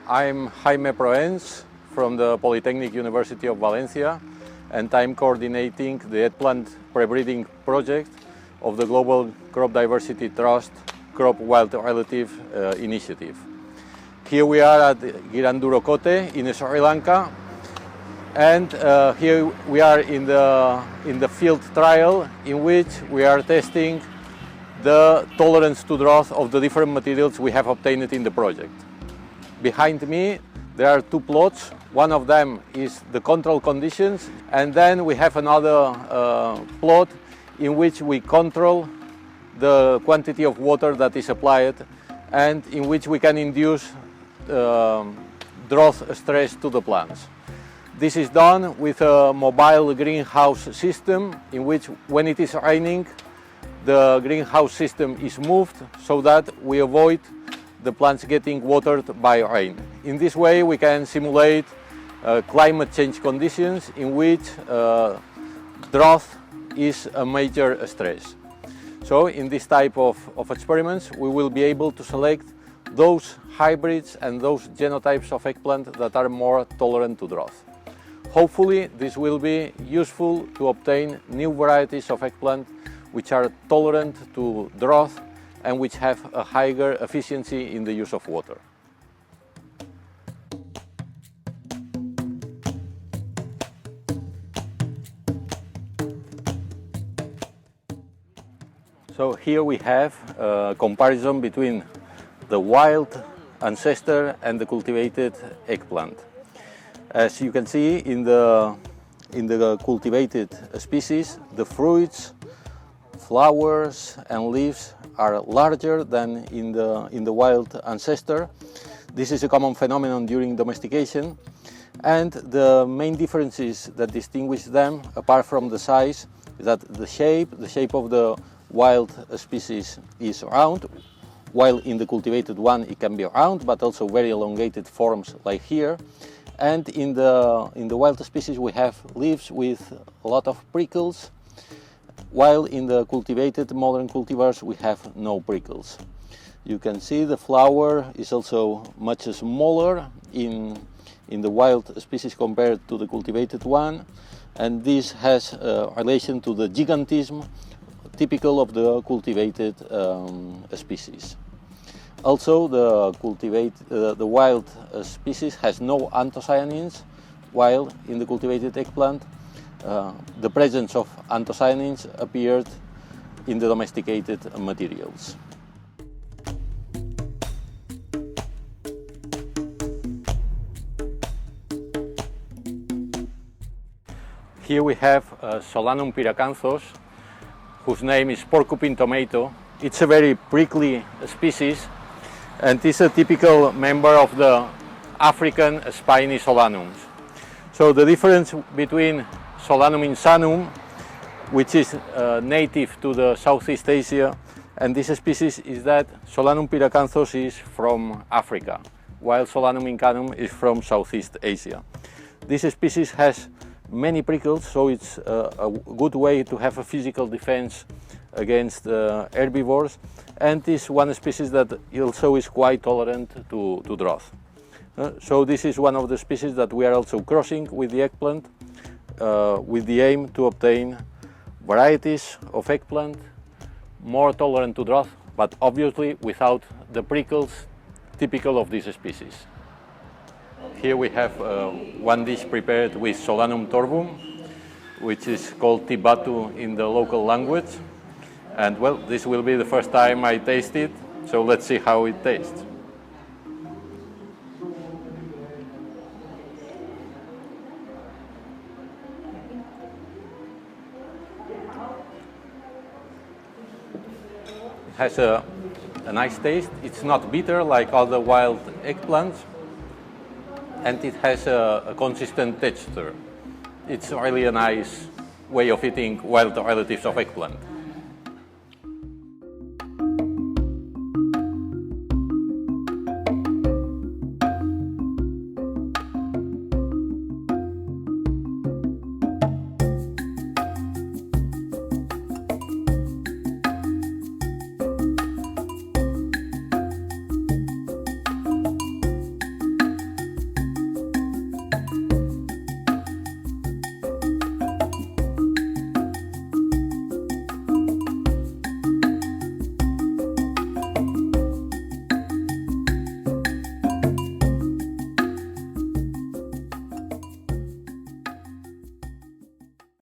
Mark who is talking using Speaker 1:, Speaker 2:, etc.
Speaker 1: I'm Jaime Proens from the Polytechnic University of Valencia, and I'm coordinating the eggplant pre-breeding project of the Global Crop Diversity Trust Crop Wild Relative Initiative. Here we are at Giranduro Kotte in Sri Lanka, and here we are in the field trial in which we are testing the tolerance to drought of the different materials we have obtained in the project. Behind me there are two plots. One of them is the control conditions, and then we have another plot in which we control the quantity of water that is applied and in which we can induce drought stress to the plants. This is done with a mobile greenhouse system in which, when it is raining, the greenhouse system is moved so that we avoid the plants getting watered by rain. In this way we can simulate climate change conditions in which drought is a major stress. So in this type of experiments we will be able to select those hybrids and those genotypes of eggplant that are more tolerant to drought. Hopefully this will be useful to obtain new varieties of eggplant which are tolerant to drought and which have a higher efficiency in the use of water. So here we have a comparison between the wild ancestor and the cultivated eggplant. As you can see, in the cultivated species, the fruits, flowers and leaves are larger than in the wild ancestor. This is a common phenomenon during domestication, and the main differences that distinguish them, apart from the size, is that the shape of the wild species is round, while in the cultivated one it can be round, but also very elongated forms like here. And in the wild species we have leaves with a lot of prickles, while in the cultivated modern cultivars we have no prickles. You can see the flower is also much smaller in the wild species compared to the cultivated one, and this has a relation to the gigantism typical of the cultivated species. Also, the wild species has no anthocyanins, while in the cultivated eggplant the presence of anthocyanins appeared in the domesticated materials. Here we have Solanum pyracanthus, whose name is porcupine tomato. It's a very prickly species, and is a typical member of the African spiny solanums. So the difference between Solanum insanum, which is native to the Southeast Asia, and this species is that Solanum pyracanthus is from Africa, while Solanum incanum is from Southeast Asia. This species has many prickles, so it's a good way to have a physical defense against herbivores, and is one species that also is quite tolerant to drought. So this is one of the species that we are also crossing with the eggplant with the aim to obtain varieties of eggplant more tolerant to drought, but obviously without the prickles typical of this species. Here we have one dish prepared with Solanum torvum, which is called tibatu in the local language. And well, this will be the first time I taste it, so let's see how it tastes. It has a nice taste. It's not bitter like other wild eggplants, and it has a consistent texture. It's really a nice way of eating wild relatives of eggplant.